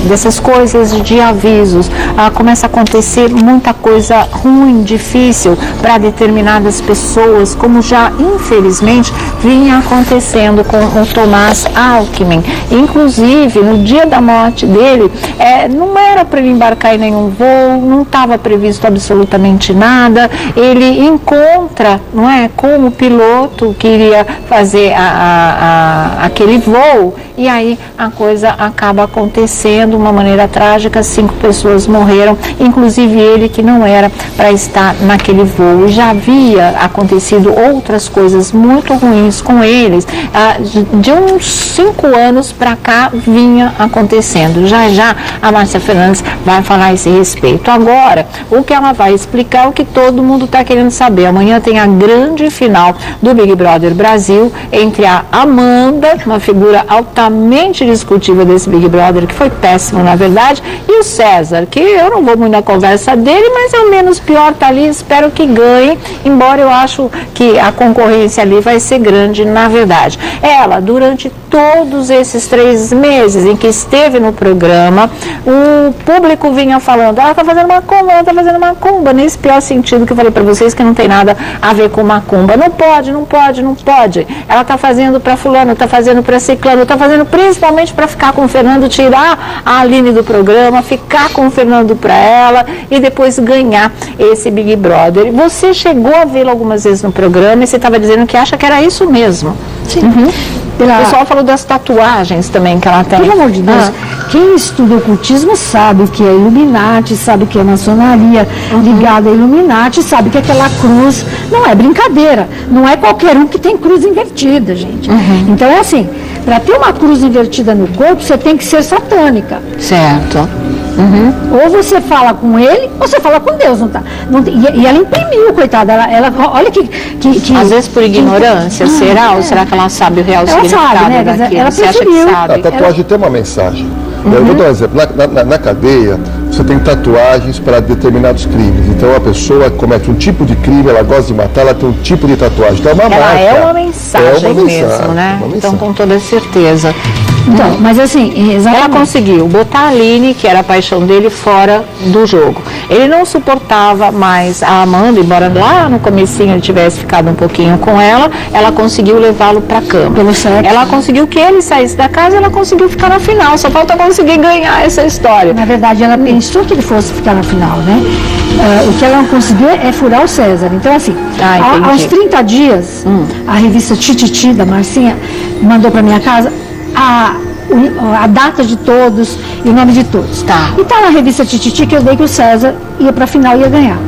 dessas coisas de avisos. Começa a acontecer muita coisa ruim, difícil para determinadas pessoas, como já infelizmente vinha acontecendo com o Tomás Alckmin. Inclusive, no dia da morte dele, não era para ele embarcar em nenhum voo, não estava previsto absolutamente nada. Ele encontra, não é, com o piloto que iria fazer aquele voo, e aí a coisa acaba acontecendo de uma maneira trágica. 5 pessoas morreram, inclusive ele, que não era para estar naquele voo. Já havia acontecido outras coisas muito ruins com eles, de uns 5 anos para cá vinha acontecendo. Já a Márcia Fernandes vai falar a esse respeito. Agora, o que ela vai explicar é o que todo mundo está querendo saber. Amanhã tem a grande final do Big Brother Brasil entre a Amanda, uma figura altamente discutível desse Big Brother, que foi péssimo na verdade, e o César, que eu não vou muito na conversa dele, mas é o menos pior, tá ali, espero que ganhe, embora eu acho que a concorrência ali vai ser grande na verdade. Ela, durante todos esses 3 meses em que esteve no programa, o público vinha falando, ela está fazendo macumba, ela está fazendo macumba, nesse pior sentido que eu falei para vocês, que não tem nada a ver com macumba. Não pode, não pode, não pode. Ela está fazendo para fulano, está fazendo para ciclano, está fazendo principalmente para ficar com o Fernando, tirar a Aline do programa, ficar com o Fernando para ela e depois ganhar esse Big Brother. Você chegou a vê-lo algumas vezes no programa e você estava dizendo que acha que era isso mesmo. Sim. O pessoal falou das tatuagens também que ela tem. Pelo amor de Deus, quem estuda ocultismo sabe o que é Illuminati, sabe o que é maçonaria ligada a Illuminati, sabe que aquela cruz não é brincadeira, não é qualquer um que tem cruz invertida, gente. Então é assim, para ter uma cruz invertida no corpo, você tem que ser satânica. Certo. Ou você fala com ele, ou você fala com Deus, não tá? E ela imprimiu, coitada. Ela olha que às vezes por ignorância, será? Ou será que ela sabe o real significado sabe, né? daquilo? Ela você acha que preferiu. sabe? A tatuagem tem uma mensagem. Eu vou dar um exemplo. Na cadeia, você tem tatuagens para determinados crimes. Então, a pessoa comete um tipo de crime, ela gosta de matar, ela tem um tipo de tatuagem. Então, é uma marca. É uma mensagem mesmo, né? Então, com toda certeza. Então, mas assim, exatamente. Ela conseguiu botar a Aline, que era a paixão dele, fora do jogo. Ele não suportava mais a Amanda, embora lá no comecinho ele tivesse ficado um pouquinho com ela conseguiu levá-lo para a cama. Ela conseguiu que ele saísse da casa, ela conseguiu ficar na final. Só falta conseguir ganhar essa história. Na verdade, ela pensou que ele fosse ficar na final, né? O que ela não conseguiu é furar o César. Então, assim, aos 30 dias, a revista Tititi, da Marcinha, mandou para minha casa a data de todos e o nome de todos. E tá na revista Tititi que eu dei que o César ia para a final e ia ganhar.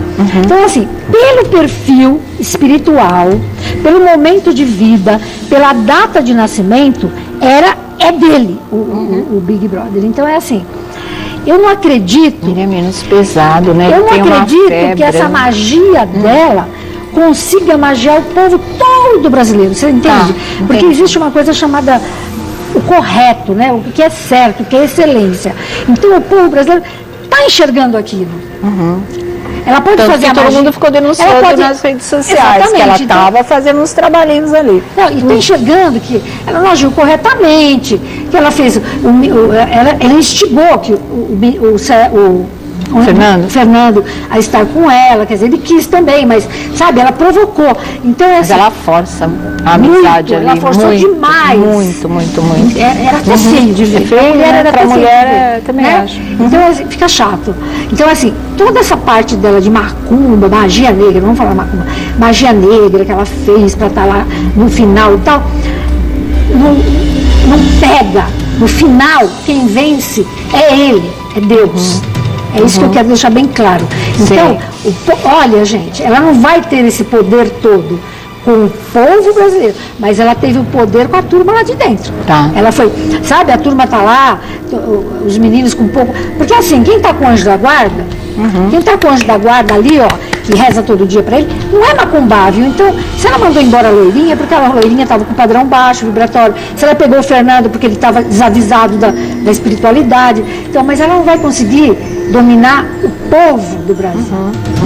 Então, assim, pelo perfil espiritual, pelo momento de vida, pela data de nascimento, é dele o Big Brother. Então, é assim, eu não acredito... Ele é menos pesado, né? Eu não acredito que essa magia dela consiga magiar o povo todo brasileiro. Você entende? Porque existe uma coisa chamada o correto, né? O que é certo, o que é excelência. Então, o povo brasileiro está enxergando aquilo. Ela pode fazer a magia. Todo mundo ficou denunciando nas redes sociais que ela estava fazendo uns trabalhinhos ali. Não, e está enxergando que ela não agiu corretamente, que ela fez, ela instigou que o Fernando a estar com ela, quer dizer, ele quis também, mas, sabe, ela provocou. Então, mas ela força a amizade ali. Ela forçou demais. Muito. Era até feio de ver. Para mulher, também acho. Então, fica chato. Então, assim, toda essa parte dela de macumba, magia negra, vamos falar macumba, magia negra que ela fez para estar lá no final e tal, não pega. No final, quem vence é ele, é Deus. É isso que eu quero deixar bem claro. Então, olha, gente, ela não vai ter esse poder todo com o povo brasileiro, mas ela teve o poder com a turma lá de dentro. Ela foi, sabe, a turma tá lá, os meninos com pouco... Porque assim, quem tá com o anjo da guarda, quem tá com o anjo da guarda ali, ó, que reza todo dia para ele, não é macumbável. Então, se ela mandou embora a loirinha, porque a loirinha estava com padrão baixo, vibratório, se ela pegou o Fernando porque ele estava desavisado da espiritualidade, então, mas ela não vai conseguir dominar o povo do Brasil.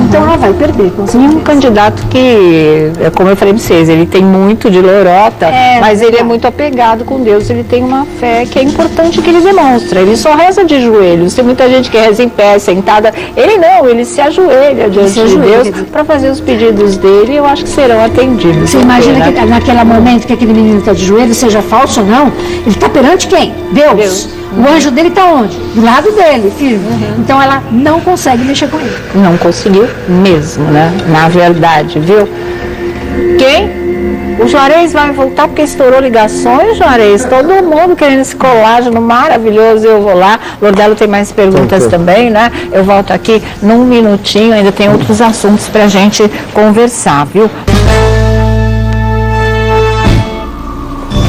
Então ela vai perder, com certeza. E um candidato que, como eu falei para vocês, ele tem muito de lorota, mas ele é muito apegado com Deus, ele tem uma fé que é importante que ele demonstra. Ele só reza de joelhos. Tem muita gente que reza em pé, sentada. Ele não, ele se ajoelha diante de Deus para fazer os pedidos dele, e eu acho que serão atendidos. Você imagina que naquele momento que aquele menino está de joelho, seja falso ou não, ele está perante quem? Deus. O anjo dele está onde? Do lado dele, firme. Então ela não consegue mexer com ele. Não conseguiu mesmo, né? Na verdade, viu? Quem? O Juarez vai voltar porque estourou ligações, Juarez. Todo mundo querendo esse colágeno maravilhoso. Eu vou lá. Lordelo tem mais perguntas também, né? Eu volto aqui num minutinho. Ainda tem outros assuntos pra gente conversar, viu?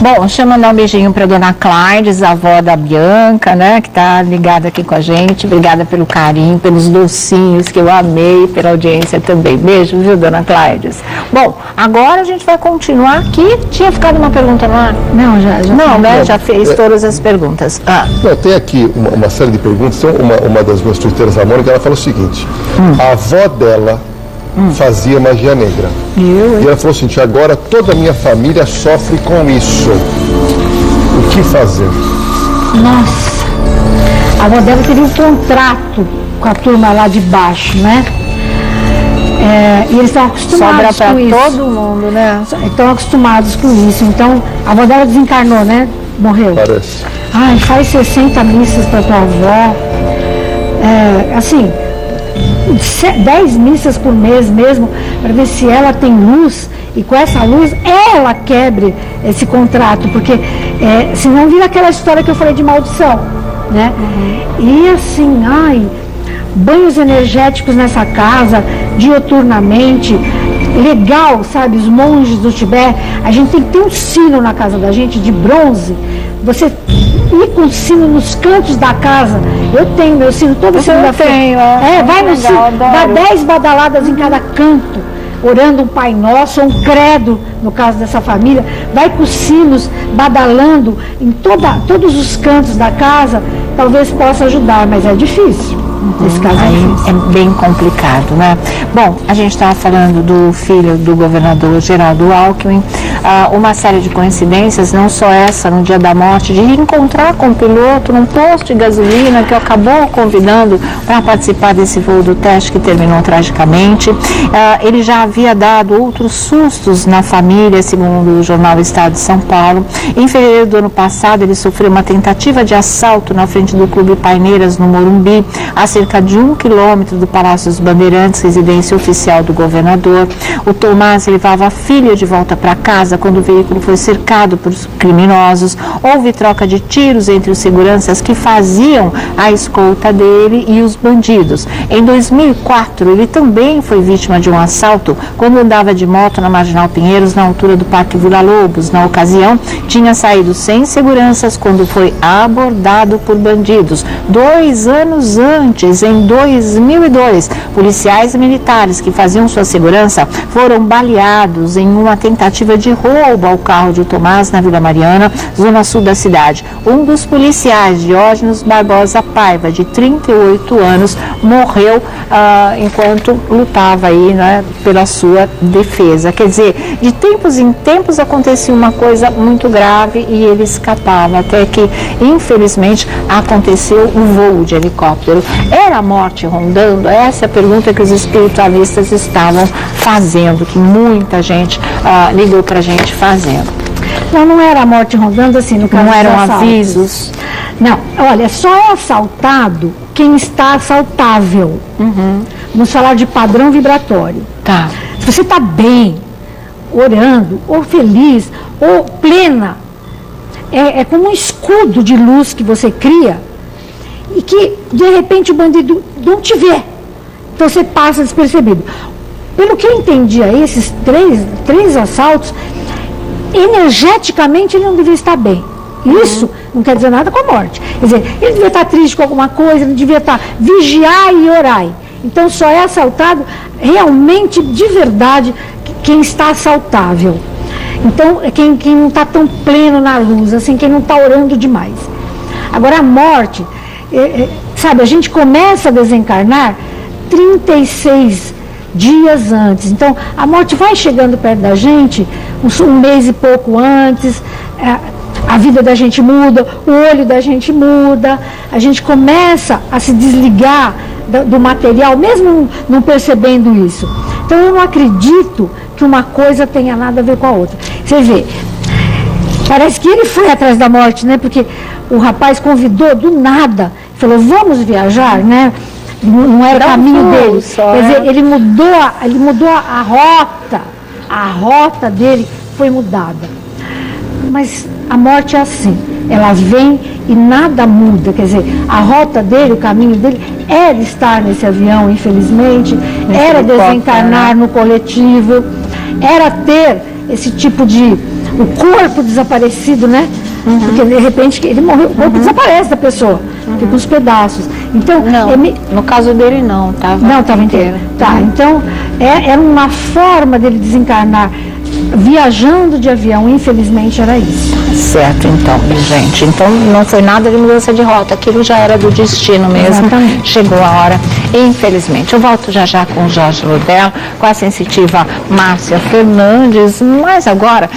Bom, deixa eu mandar um beijinho para dona Claydes, a avó da Bianca, né, que está ligada aqui com a gente. Obrigada pelo carinho, pelos docinhos que eu amei, pela audiência também. Beijo, viu, dona Claydes? Bom, agora a gente vai continuar aqui. Tinha ficado uma pergunta no ar? Não, já. Não, né? Já fez todas as perguntas. Não, tem aqui uma série de perguntas. Então, uma das minhas tuiteiras, a Mônica, ela fala o seguinte: a avó dela fazia magia negra. E ela falou assim: agora toda a minha família sofre com isso. O que fazer? Nossa, a avó dela teria um contrato com a turma lá de baixo, né? E eles estão acostumados com isso. Sobra para todo mundo, né? Estão acostumados com isso. Então, a avó dela desencarnou, né? Morreu. Parece. Ai, faz 60 missas para tua avó. Assim, 10 missas por mês mesmo, para ver se ela tem luz, e com essa luz ela quebre esse contrato, porque senão vira aquela história que eu falei de maldição, né? E assim, banhos energéticos nessa casa, dioturnamente, legal, sabe? Os monges do Tibete, a gente tem que ter um sino na casa da gente, de bronze, você ir com o sino nos cantos da casa. Eu tenho meu sino toda segunda-feira. Vai no sino, dá 10 badaladas em cada canto, orando um Pai Nosso, ou um credo, no caso dessa família. Vai com os sinos badalando em todos os cantos da casa, talvez possa ajudar, mas é difícil. Esse caso é bem complicado, né? Bom, a gente estava falando do filho do governador Geraldo Alckmin, uma série de coincidências, não só essa no dia da morte, de reencontrar com o piloto num posto de gasolina que acabou convidando para participar desse voo do teste que terminou tragicamente. Ele já havia dado outros sustos na família, segundo o jornal Estado de São Paulo. Em fevereiro do ano passado, ele sofreu uma tentativa de assalto na frente do Clube Paineiras, no Morumbi, a cerca de 1 quilômetro do Palácio dos Bandeirantes, residência oficial do governador. O Tomás levava a filha de volta para casa quando o veículo foi cercado por criminosos. Houve troca de tiros entre os seguranças que faziam a escolta dele e os bandidos. Em 2004, ele também foi vítima de um assalto quando andava de moto na Marginal Pinheiros, na altura do Parque Vila Lobos. Na ocasião, tinha saído sem seguranças quando foi abordado por bandidos. 2 anos antes, em 2002, policiais militares que faziam sua segurança foram baleados em uma tentativa de roubo ao carro de Tomás na Vila Mariana, zona sul da cidade. Um dos policiais, Diógenes Barbosa Paiva, de 38 anos, morreu enquanto lutava aí, né, pela sua defesa. Quer dizer, de tempos em tempos acontecia uma coisa muito grave e ele escapava, até que, infelizmente, aconteceu um voo de helicóptero. Era a morte rondando? Essa é a pergunta que os espiritualistas estavam fazendo, que muita gente ligou para a gente fazendo. Não era a morte rondando, assim, no caso. Não eram dos assaltos. avisos? Não, olha, só é assaltado quem está assaltável. Vamos falar de padrão vibratório. Tá. Se você está bem, orando, ou feliz, ou plena, é como um escudo de luz que você cria, e que, de repente, o bandido não te vê. Então, você passa despercebido. Pelo que eu entendi aí, esses três assaltos, energeticamente, ele não devia estar bem. Isso não quer dizer nada com a morte. Quer dizer, ele devia estar triste com alguma coisa, ele devia estar vigiai e orai. Então só é assaltado realmente, de verdade, quem está assaltável. Então, quem não está tão pleno na luz, assim, quem não está orando demais. Agora, a morte, sabe, a gente começa a desencarnar 36 dias antes. Então, a morte vai chegando perto da gente, um mês e pouco antes, a vida da gente muda, o olho da gente muda, a gente começa a se desligar do material, mesmo não percebendo isso. Então, eu não acredito que uma coisa tenha nada a ver com a outra. Você vê, parece que ele foi atrás da morte, né? Porque o rapaz convidou do nada, falou, vamos viajar, né? Não era o caminho dele. Quer dizer, ele mudou a rota dele foi mudada. Mas a morte é assim, ela vem e nada muda, quer dizer, a rota dele, o caminho dele era estar nesse avião, infelizmente, era desencarnar no coletivo, era ter esse tipo de, o corpo desaparecido, né? Porque de repente ele morreu, o corpo desaparece da pessoa, fica uns pedaços. Então, não, no caso dele não, estava inteiro. Tá, então era uma forma dele desencarnar viajando de avião, infelizmente era isso. Certo, então, gente. Então não foi nada de mudança de rota, aquilo já era do destino mesmo. Exatamente. Chegou a hora, infelizmente. Eu volto já com o Jorge Lordelo, com a sensitiva Márcia Fernandes, mas agora...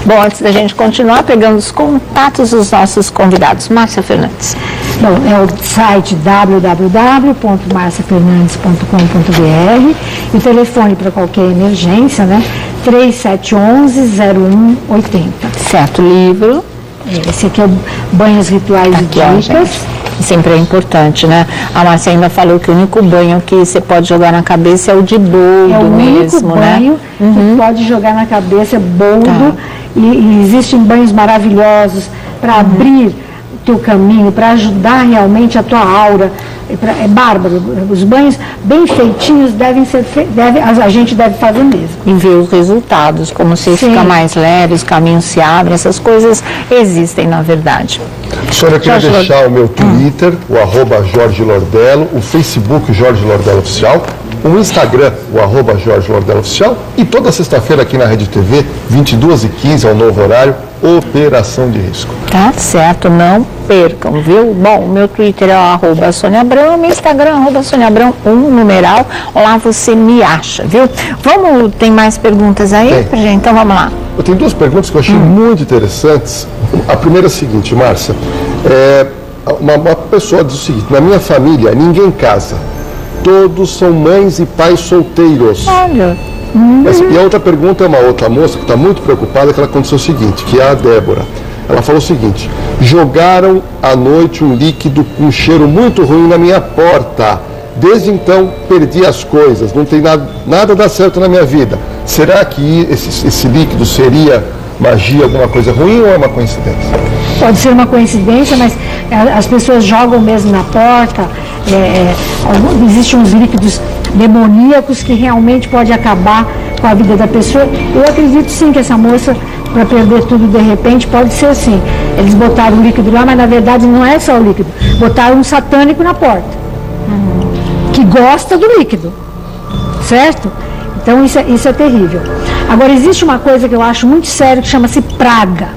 Bom, antes da gente continuar, pegando os contatos dos nossos convidados. Márcia Fernandes. Bom, é o site www.marciafernandes.com.br e o telefone para qualquer emergência, né? 3711-0180. Certo, livro. Esse aqui é o Banhos Rituais e Dicas. Sempre é importante, né? A Márcia ainda falou que o único banho que você pode jogar na cabeça é o de boldo mesmo, né? É o único banho que pode jogar na cabeça, é boldo. Tá. E existem banhos maravilhosos para abrir o teu caminho, para ajudar realmente a tua aura. É bárbaro. Os banhos bem feitinhos devem ser a gente deve fazer mesmo. E ver os resultados, como você fica mais leve, os caminhos se abrem, essas coisas existem na verdade. Senhora, eu queria deixar o meu Twitter, o @Jorge Lordelo, o Facebook Jorge Lordelo Oficial, o Instagram, o @Jorge Lordelo Oficial, e toda sexta-feira aqui na Rede TV, 22h15, ao novo horário, Operação de Risco. Tá certo, não percam, viu? Bom, o meu Twitter é o @Sônia Abrão, meu Instagram é @Sônia Abrão, numeral, lá você me acha, viu? Tem mais perguntas aí pra gente? Então vamos lá. Eu tenho duas perguntas que eu achei muito interessantes. A primeira é a seguinte, Márcia, uma pessoa diz o seguinte, na minha família ninguém casa, todos são mães e pais solteiros. Olha. E a outra pergunta é uma outra moça que está muito preocupada, que ela aconteceu o seguinte, que é a Débora. Ela falou o seguinte, jogaram à noite um líquido com um cheiro muito ruim na minha porta. Desde então, perdi as coisas, não tem nada dá certo na minha vida. Será que esse líquido seria magia, alguma coisa ruim ou é uma coincidência? Pode ser uma coincidência, mas as pessoas jogam mesmo na porta. Existem uns líquidos demoníacos que realmente pode acabar com a vida da pessoa. Eu acredito sim que essa moça, para perder tudo de repente, pode ser assim. Eles botaram o líquido lá, mas na verdade não é só o líquido. Botaram um satânico na porta, que gosta do líquido, certo? Então isso é terrível. Agora existe uma coisa que eu acho muito séria que chama-se praga.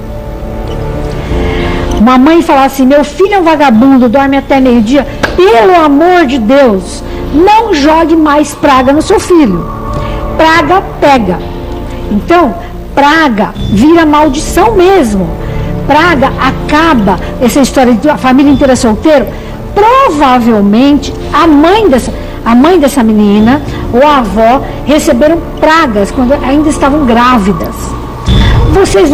Uma mãe falar assim, meu filho é um vagabundo, dorme até meio-dia, pelo amor de Deus, não jogue mais praga no seu filho. Praga pega. Então, praga vira maldição mesmo. Praga acaba, essa história de a família inteira solteira, provavelmente a mãe dessa menina ou a avó receberam pragas quando ainda estavam grávidas. Vocês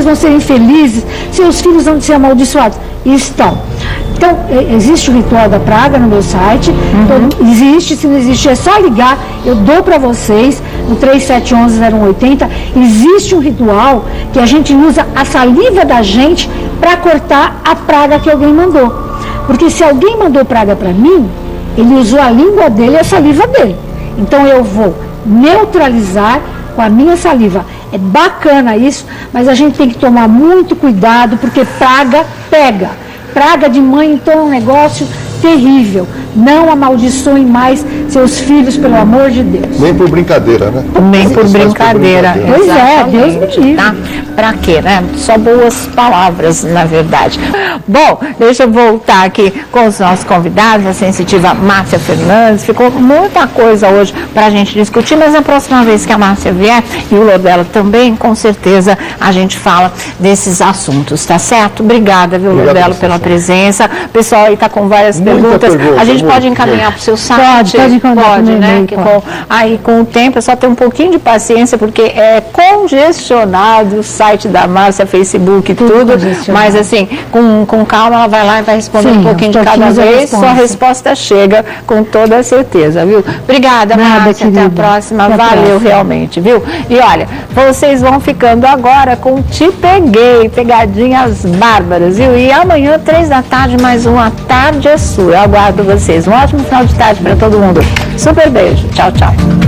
vão ser infelizes, seus filhos vão ser amaldiçoados. E estão. Então, existe o ritual da praga no meu site. Existe, se não existe, é só ligar. Eu dou para vocês no 3711-0180. Existe um ritual que a gente usa a saliva da gente para cortar a praga que alguém mandou. Porque se alguém mandou praga para mim, ele usou a língua dele e a saliva dele. Então, eu vou neutralizar com a minha saliva É bacana isso, mas a gente tem que tomar muito cuidado, porque praga pega. Praga de mãe, então, é um negócio terrível. Não amaldiçoem mais seus filhos, pelo amor de Deus. Nem por brincadeira, né? Nem por brincadeira. Pois é, Deus me livre. Tá? Pra quê, né? Só boas palavras, na verdade. Bom, deixa eu voltar aqui com os nossos convidados, a sensitiva Márcia Fernandes. Ficou muita coisa hoje pra gente discutir, mas na próxima vez que a Márcia vier, e o Lordelo também, com certeza a gente fala desses assuntos, tá certo? Obrigada, viu, Lordelo, pela presença. O pessoal aí tá com várias perguntas. A gente pode encaminhar para o seu site? Pode encaminhar. Pode, né? Aí com o tempo é só ter um pouquinho de paciência, porque é congestionado o site da Márcia, Facebook, tudo. Mas assim, com calma ela vai lá e vai responder um pouquinho de cada vez. Sua resposta chega com toda a certeza, viu? Obrigada, Márcia. Até a próxima. Valeu realmente, viu? E olha, vocês vão ficando agora com Te Peguei, pegadinhas bárbaras, viu? E amanhã, 3 da tarde, mais uma Tarde é Sua. Eu aguardo vocês. Um ótimo final de tarde para todo mundo. Super beijo. Tchau, tchau.